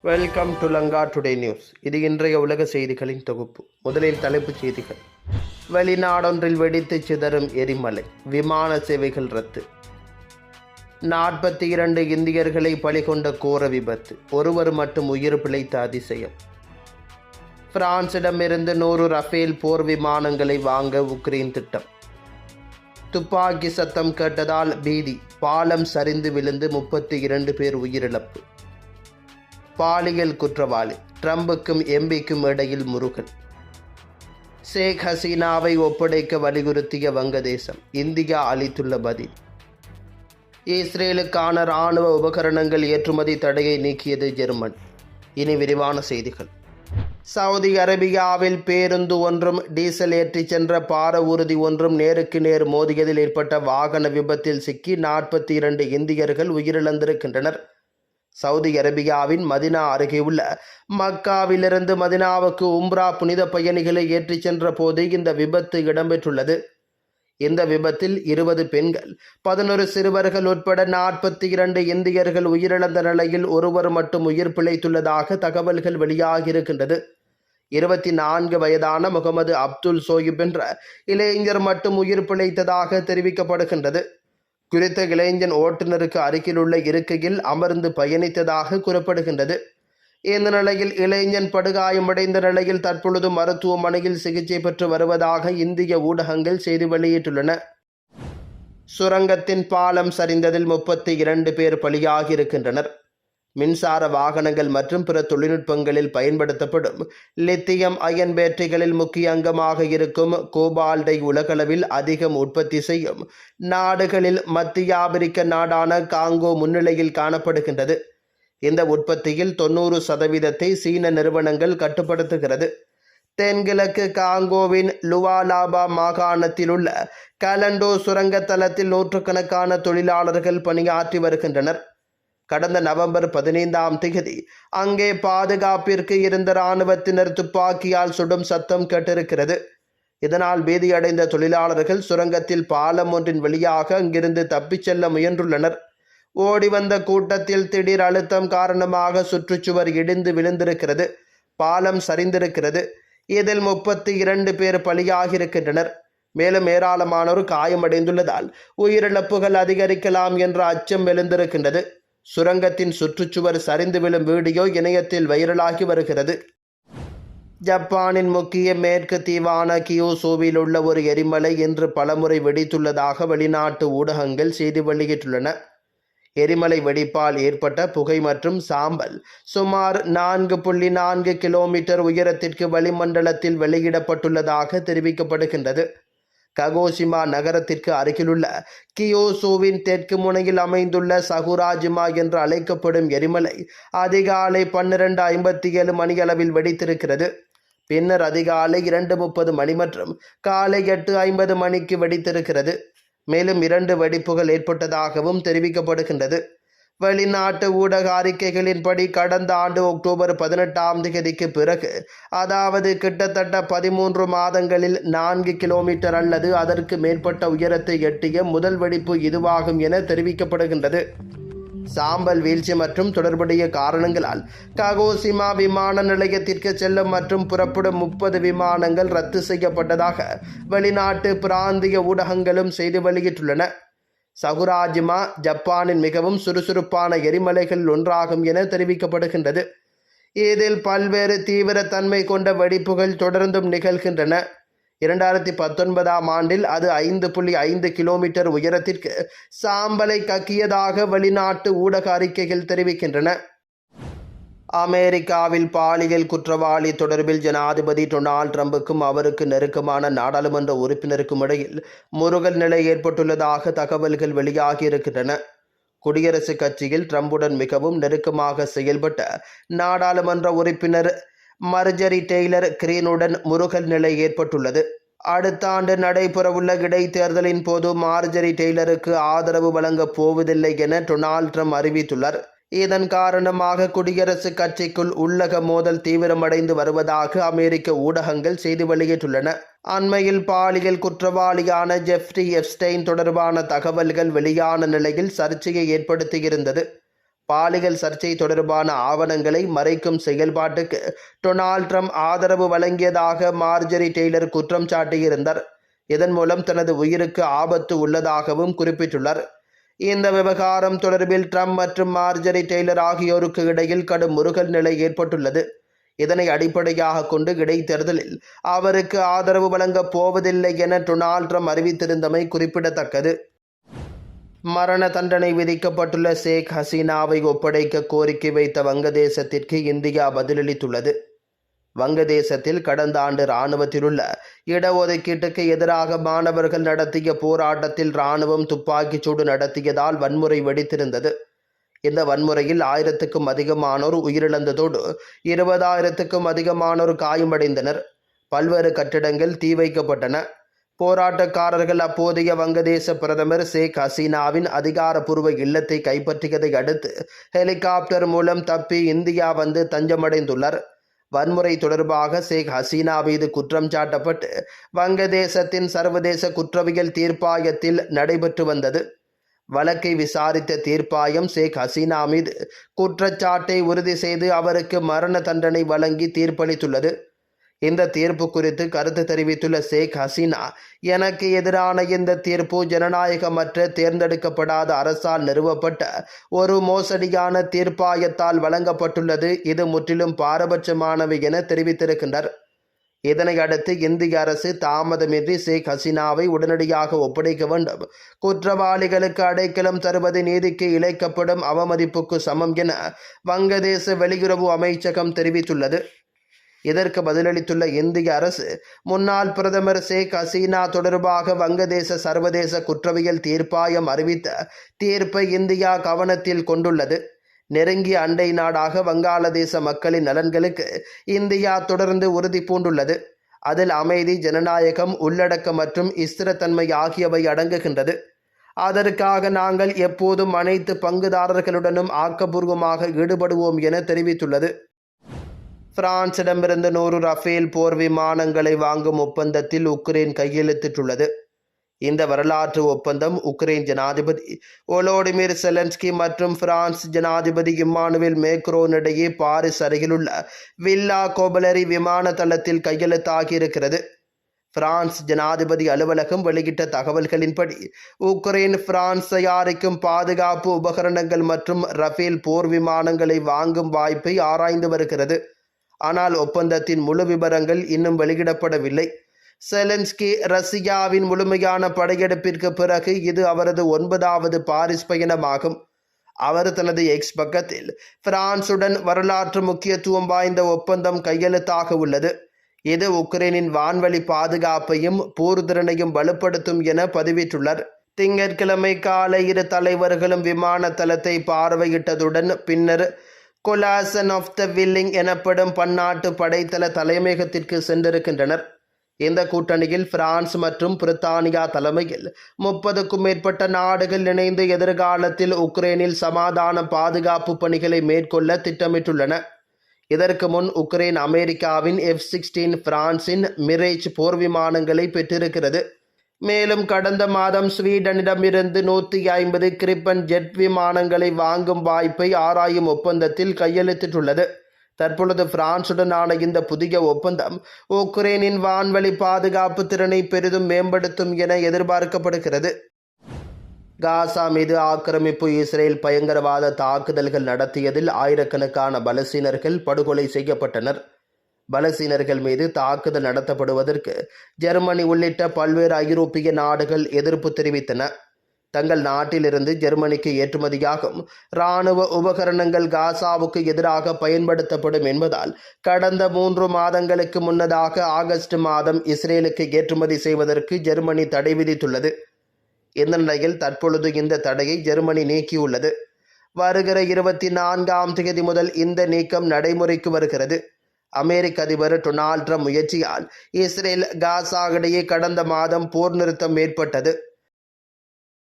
Welcome to Lanka today news. இது இன்றைய உலக செய்திகளின் தொகுப்பு. முதலில் தலைப்புச் செய்திகள். வெளிநாடொன்றில் வெடித்து சிதறும் எரிமலை, விமான சேவைகள் ரத்து. 42 இந்தியர்களை பலிகொண்ட கோர விபத்து, ஒருவர் மட்டும் உயிர் பிழைத்த அதிசயம். பிரான்சிடமிருந்து 100 ரஃபேல் போர் விமானங்களை வாங்க உக்ரைன் திட்டம். துப்பாக்கி சத்தம் கேட்டதால் பீதி, பாலம் சரிந்து விழுந்து 32 பேர் உயிரிழப்பு. பாலியல் குற்றவாளி, ட்ரம்புக்கும் எம்பிக்கும் இடையில் முருகல். ஷேக் ஹசீனாவை ஒப்படைக்க வலியுறுத்திய வங்கதேசம், இந்தியா அளித்துள்ள பதில். இஸ்ரேலுக்கான இராணுவ உபகரணங்கள் ஏற்றுமதி தடையை நீக்கியது ஜெர்மன். இனி விரிவான செய்திகள். சவுதி அரேபியாவில் பேருந்து ஒன்றும் டீசல் ஏற்றிச் சென்ற பார ஊர்தி ஒன்றும் நேருக்கு நேர் மோதியதில் ஏற்பட்ட வாகன விபத்தில் சிக்கி 42 இந்தியர்கள் உயிரிழந்திருக்கின்றனர். சவுதி அரேபியாவின் மதினா அருகே உள்ள மக்காவிலிருந்து மதினாவுக்கு உம்ரா புனித பயணிகளை ஏற்றிச் சென்ற போது இந்த விபத்து இடம்பெற்றுள்ளது. இந்த விபத்தில் 20 பெண்கள், 11 சிறுவர்கள் உட்பட 42 இந்தியர்கள் உயிரிழந்த நிலையில் ஒருவர் மட்டும் உயிர் பிழைத்துள்ளதாக தகவல்கள் வெளியாகியிருக்கின்றது. 24 வயதான முகமது அப்துல் சோயிப் என்ற இளைஞர் மட்டும் உயிர் பிழைத்ததாக தெரிவிக்கப்படுகின்றது. குறித்த இளைஞன் ஓட்டுநருக்கு அருகில் உள்ள இருக்கையில் அமர்ந்து பயணித்ததாக கூறப்படுகின்றது. இந்த நிலையில் இளைஞன் படுகாயமடைந்த நிலையில் தற்பொழுது மருத்துவமனையில் சிகிச்சை பெற்று வருவதாக இந்திய ஊடகங்கள் செய்தி வெளியிட்டுள்ளன. சுரங்கத்தின் பாலம் சரிந்ததில் 32 பேர் பலியாகியிருக்கின்றனர். மின்சார வாகனங்கள் மற்றும் பிற தொழில்நுட்பங்களில் பயன்படுத்தப்படும் லித்தியம் அயன் பேட்டரிகளில் முக்கிய அங்கமாக இருக்கும் கோபால்டை உலகளவில் அதிகம் உற்பத்தி செய்யும் நாடுகளில் மத்திய ஆப்பிரிக்க நாடான காங்கோ முன்னிலையில் காணப்படுகின்றது. இந்த உற்பத்தியில் 90% சீன நிறுவனங்கள் கட்டுப்படுத்துகிறது. தென்கிழக்கு காங்கோவின் லுவாலாபா மாகாணத்தில் உள்ள கலண்டோ சுரங்க தளத்தில் நூற்றுக்கணக்கான தொழிலாளர்கள் பணியாற்றி வருகின்றனர். கடந்த நவம்பர் 15ஆம் தேதி அங்கே பாதுகாப்பிற்கு இருந்த இராணுவத்தினர் துப்பாக்கியால் சுடும் சத்தம் கேட்டிருக்கிறது. இதனால் பீதியடைந்த தொழிலாளர்கள் சுரங்கத்தில் பாலம் ஒன்றின் வழியாக அங்கிருந்து தப்பிச் செல்ல முயன்றுள்ளனர். ஓடி வந்த கூட்டத்தில் திடீர் அழுத்தம் காரணமாக சுற்றுச்சுவர் இடிந்து விழுந்திருக்கிறது. பாலம் சரிந்திருக்கிறது. இதில் 32 பேர் பலியாகியிருக்கின்றனர். மேலும் ஏராளமானோர் காயமடைந்துள்ளதால் உயிரிழப்புகள் அதிகரிக்கலாம் என்ற அச்சம் எழுந்திருக்கின்றது. சுரங்கத்தின் சுற்றுச்சுவர் சரிந்து விழும் வீடியோ இணையத்தில் வைரலாகி வருகிறது. ஜப்பானின் முக்கிய மேற்கு தீவான கியோசோவில் உள்ள ஒரு எரிமலை இன்று பலமுறை வெடித்துள்ளதாக வெளிநாட்டு ஊடகங்கள் செய்தி வெளியிட்டுள்ளன. எரிமலை வெடிப்பால் ஏற்பட்ட புகை மற்றும் சாம்பல் சுமார் 4.4 கிலோமீட்டர் உயரத்திற்கு வளிமண்டலத்தில் வெளியிடப்பட்டுள்ளதாக தெரிவிக்கப்படுகின்றது. ககோசிமா நகரத்திற்கு அருகிலுள்ள கியோசோவின் தெற்கு முனையில் அமைந்துள்ள சகுராஜிமா என்று அழைக்கப்படும் எரிமலை அதிகாலை 12:57 மணியளவில் வெடித்திருக்கிறது. பின்னர் அதிகாலை 2:30 மணி மற்றும் காலை 8:50 மணிக்கு வெடித்திருக்கிறது. மேலும் 2 வெடிப்புகள் ஏற்பட்டதாகவும் தெரிவிக்கப்படுகின்றது. வெளிநாட்டு ஊடக அறிக்கைகளின்படி கடந்த ஆண்டு அக்டோபர் 18ஆம் தேதிக்கு பிறகு, அதாவது கிட்டத்தட்ட 13 மாதங்களில் 4 கிலோமீட்டர் அல்லது அதற்கு மேற்பட்ட உயரத்தை எட்டிய முதல் வெடிப்பு இதுவாகும் என தெரிவிக்கப்படுகின்றது. சாம்பல் வீழ்ச்சி மற்றும் தொடர்புடைய காரணங்களால் ககோசிமா விமான நிலையத்திற்கு செல்லும் மற்றும் புறப்படும் 30 விமானங்கள் ரத்து செய்யப்பட்டதாக வெளிநாட்டு பிராந்திய ஊடகங்களும் செய்தி வெளியிட்டுள்ளன. சகுராஜிமா ஜப்பானின் மிகவும் சுறுசுறுப்பான எரிமலைகள் ஒன்றாகும் என தெரிவிக்கப்படுகின்றது. இதில் பல்வேறு தீவிர தன்மை கொண்ட வெடிப்புகள் தொடர்ந்தும் நிகழ்கின்றன. 2019ஆம் ஆண்டில் அது 5.5 கிலோமீட்டர் உயரத்திற்கு சாம்பலை கக்கியதாக வெளிநாட்டு ஊடக அறிக்கைகள் தெரிவிக்கின்றன. அமெரிக்காவில் பாலியல் குற்றவாளி தொடர்பில் ஜனாதிபதி டொனால்ட் ட்ரம்புக்கும் அவருக்கு நெருக்கமான நாடாளுமன்ற உறுப்பினருக்கும் இடையில் முருகல் நிலை ஏற்பட்டுள்ளதாக தகவல்கள் வெளியாகியிருக்கின்றன. குடியரசுக் கட்சியில் ட்ரம்புடன் மிகவும் நெருக்கமாக செயல்பட்ட நாடாளுமன்ற உறுப்பினர் மர்ஜரி டெய்லர் கிரீனுடன் முருகல் நிலை ஏற்பட்டுள்ளது. அடுத்த ஆண்டு நடைபெறவுள்ள இடைத்தேர்தலின் போது மார்ஜரி டெய்லருக்கு ஆதரவு வழங்கப் போவதில்லை என டொனால்ட் ட்ரம்ப் அறிவித்துள்ளார். இதன் காரணமாக குடியரசுக் கட்சிக்குள் உள்ளக மோதல் தீவிரமடைந்து வருவதாக அமெரிக்க ஊடகங்கள் செய்தி வெளியிட்டுள்ளன. அண்மையில் பாலியல் குற்றவாளியான ஜெஃப்ரி எப்ஸ்டெயின் தொடர்பான தகவல்கள் வெளியான நிலையில் சர்ச்சையை ஏற்படுத்தியிருந்தது. பாலியல் சர்ச்சை தொடர்பான ஆவணங்களை மறைக்கும் செயல்பாட்டுக்கு டொனால்ட் ட்ரம்ப் ஆதரவு வழங்கியதாக மார்ஜரி டெய்லர் குற்றம் சாட்டியிருந்தார். இதன் மூலம் தனது உயிருக்கு ஆபத்து உள்ளதாகவும் குறிப்பிட்டுள்ளார். இந்த விவகாரம் தொடர்பில் ட்ரம்ப் மற்றும் மார்ஜரி டெய்லர் ஆகியோருக்கு இடையில் கடும் முறுகல் நிலை ஏற்பட்டுள்ளது. இதனை அடிப்படையாக கொண்டு இடைத்தேர்தலில் அவருக்கு ஆதரவு வழங்கப் போவதில்லை என டொனால்ட் ட்ரம்ப் அறிவித்திருந்தமை குறிப்பிடத்தக்கது. மரண தண்டனை விதிக்கப்பட்டுள்ள ஷேக் ஹசீனாவை ஒப்படைக்க கோரிக்கை வைத்த வங்கதேசத்திற்கு இந்தியா பதிலளித்துள்ளது. வங்கதேசத்தில் கடந்த ஆண்டு இராணுவத்தில் உள்ள இடஒதுக்கீட்டுக்கு எதிராக மாணவர்கள் நடத்திய போராட்டத்தில் இராணுவம் துப்பாக்கிச்சூடு நடத்தியதால் வன்முறை வெடித்திருந்தது. இந்த வன்முறையில் 1000க்கும் அதிகமானோர் உயிரிழந்ததோடு 20,000க்கும் அதிகமானோர் காயமடைந்தனர். பல்வேறு கட்டிடங்கள் தீ வைக்கப்பட்டன. போராட்டக்காரர்கள் அப்போதைய வங்கதேச பிரதமர் ஷேக் ஹசீனாவின் அதிகாரப்பூர்வ இல்லத்தை கைப்பற்றியதை அடுத்து ஹெலிகாப்டர் மூலம் தப்பி இந்தியா வந்து தஞ்சமடைந்துள்ளார். வன்முறை தொடர்பாக ஷேக் ஹசீனா மீது குற்றம் சாட்டப்பட்டு வங்கதேசத்தின் சர்வதேச குற்றவியல் தீர்ப்பாயத்தில் நடைபெற்று வந்தது. வழக்கை விசாரித்த தீர்ப்பாயம் ஷேக் ஹசீனா மீது குற்றச்சாட்டை உறுதி செய்து அவருக்கு மரண தண்டனை வழங்கி தீர்ப்பளித்துள்ளது. இந்த தீர்ப்பு குறித்து கருத்து தெரிவித்துள்ள ஷேக் ஹசீனா, எனக்கு எதிரான இந்த தீர்ப்பு ஜனநாயகமற்ற தேர்ந்தெடுக்கப்படாத அரசால் நிறுவப்பட்ட ஒரு மோசடியான தீர்ப்பாயத்தால் வழங்கப்பட்டுள்ளது. இது முற்றிலும் பாரபட்சமானவை என தெரிவித்திருக்கின்றார். இதனை அடுத்து இந்திய அரசு தாமதமின்றி ஷேக் ஹசீனாவை உடனடியாக ஒப்படைக்க வேண்டும். குற்றவாளிகளுக்கு அடைக்கலம் தருவது நீதிக்கு இழைக்கப்படும் அவமதிப்புக்கு சமம் என வங்கதேச வெளியுறவு அமைச்சகம் தெரிவித்துள்ளது. இதற்கு பதிலளித்துள்ள இந்திய அரசு, முன்னாள் பிரதமர் ஷேக் ஹசீனா தொடர்பாக வங்கதேச சர்வதேச குற்றவியல் தீர்ப்பாயம் அறிவித்த தீர்ப்பை இந்தியா கவனத்தில் கொண்டுள்ளது. நெருங்கிய அண்டை நாடாக வங்காளதேச மக்களின் நலன்களுக்கு இந்தியா தொடர்ந்து உறுதி பூண்டுள்ளது. அதில் அமைதி, ஜனநாயகம், உள்ளடக்கம் மற்றும் ஸ்திரத்தன்மை ஆகியவை அடங்குகின்றது. அதற்காக நாங்கள் எப்போதும் அனைத்து பங்குதாரர்களுடனும் ஆக்கப்பூர்வமாக ஈடுபடுவோம் என தெரிவித்துள்ளது. பிரான்சிடமிருந்து 100 ரஃபேல் போர் விமானங்களை வாங்கும் ஒப்பந்தத்தில் உக்ரைன் கையெழுத்திட்டுள்ளது. இந்த வரலாற்று ஒப்பந்தம் உக்ரைன் ஜனாதிபதி வோலோடிமிர் செலன்ஸ்கி மற்றும் பிரான்ஸ் ஜனாதிபதி இம்மானுவேல் மேக்ரோன் இடையே பாரிஸ் அருகிலுள்ள வில்லா கோபலரி விமான தளத்தில் கையெழுத்தாகியிருக்கிறது. பிரான்ஸ் ஜனாதிபதி அலுவலகம் வெளியிட்ட தகவல்களின்படி உக்ரைன் பிரான்ஸ் தயாரிக்கும் பாதுகாப்பு உபகரணங்கள் மற்றும் ரஃபேல் போர் விமானங்களை வாங்கும் வாய்ப்பை ஆராய்ந்து வருகிறது. ஆனால் ஒப்பந்தத்தின் முழு விவரங்கள் இன்னும் வெளியிடப்படவில்லை. செலன்ஸ்கி ரஷ்யாவின் முழுமையான படையெடுப்பிற்கு பிறகு இது அவரது 9வது பாரிஸ் பயணமாகும். அவர் தனது எக்ஸ் பக்கத்தில் பிரான்சுடன் வரலாற்று முக்கியத்துவம் வாய்ந்த ஒப்பந்தம் கையெழுத்தாக உள்ளது. இது உக்ரைனின் வான்வழி பாதுகாப்பையும் போர்திறனையும் வலுப்படுத்தும் என பதிவிட்டுள்ளார். திங்கட்கிழமை காலை இரு தலைவர்களும் விமான தளத்தை பார்வையிட்டதுடன் பின்னர் கொலாசன் ஆஃப் த வில்லிங் எனப்படும் பன்னாட்டு படைத்தள தலைமையகத்திற்கு சென்றிருக்கின்றனர். இந்த கூட்டணியில் பிரான்ஸ் மற்றும் பிரித்தானியா தலைமையில் 30க்கும் மேற்பட்ட நாடுகள் இணைந்து எதிர்காலத்தில் உக்ரைனில் சமாதான பாதுகாப்பு பணிகளை மேற்கொள்ள திட்டமிட்டுள்ளன. இதற்கு முன் உக்ரைன் அமெரிக்காவின் F-16 பிரான்சின் மிரேஜ் போர் விமானங்களை பெற்றிருக்கிறது. மேலும் கடந்த மாதம் ஸ்வீடனிடமிருந்து 150 கிரிப்பன் ஜெட் விமானங்களை வாங்கும் வாய்ப்பை ஆராயும் ஒப்பந்தத்தில் கையெழுத்திட்டுள்ளது. தற்பொழுது பிரான்சுடனான இந்த புதிய ஒப்பந்தம் உக்ரைனின் வான்வழி பாதுகாப்பு திறனை பெரிதும் மேம்படுத்தும் என எதிர்பார்க்கப்படுகிறது. காசா மீது ஆக்கிரமிப்பு இஸ்ரேல் பயங்கரவாத தாக்குதல்கள் நடத்தியதில் ஆயிரக்கணக்கான பலஸ்தீனர்கள் படுகொலை செய்யப்பட்டனர். பலஸ்தீனர்கள் மீது தாக்குதல் நடத்தப்படுவதற்கு ஜெர்மனி உள்ளிட்ட பல்வேறு ஐரோப்பிய நாடுகள் எதிர்ப்பு தெரிவித்தன. தங்கள் நாட்டிலிருந்து ஜெர்மனிக்கு ஏற்றுமதியாகும் இராணுவ உபகரணங்கள் காசாவுக்கு எதிராக பயன்படுத்தப்படும் என்பதால் கடந்த 3 மாதங்களுக்கு முன்னதாக ஆகஸ்ட் மாதம் இஸ்ரேலுக்கு ஏற்றுமதி செய்வதற்கு ஜெர்மனி தடை விதித்துள்ளது. இந்த நிலையில் தற்பொழுது இந்த தடையை ஜெர்மனி நீக்கியுள்ளது. வருகிற 24ஆம் தேதி முதல் இந்த நீக்கம் நடைமுறைக்கு வருகிறது. அமெரிக்க அதிபர் டொனால்ட் ட்ரம்ப் முயற்சியால் இஸ்ரேல் காசா இடையே கடந்த மாதம் போர் நிறுத்தம் ஏற்பட்டது.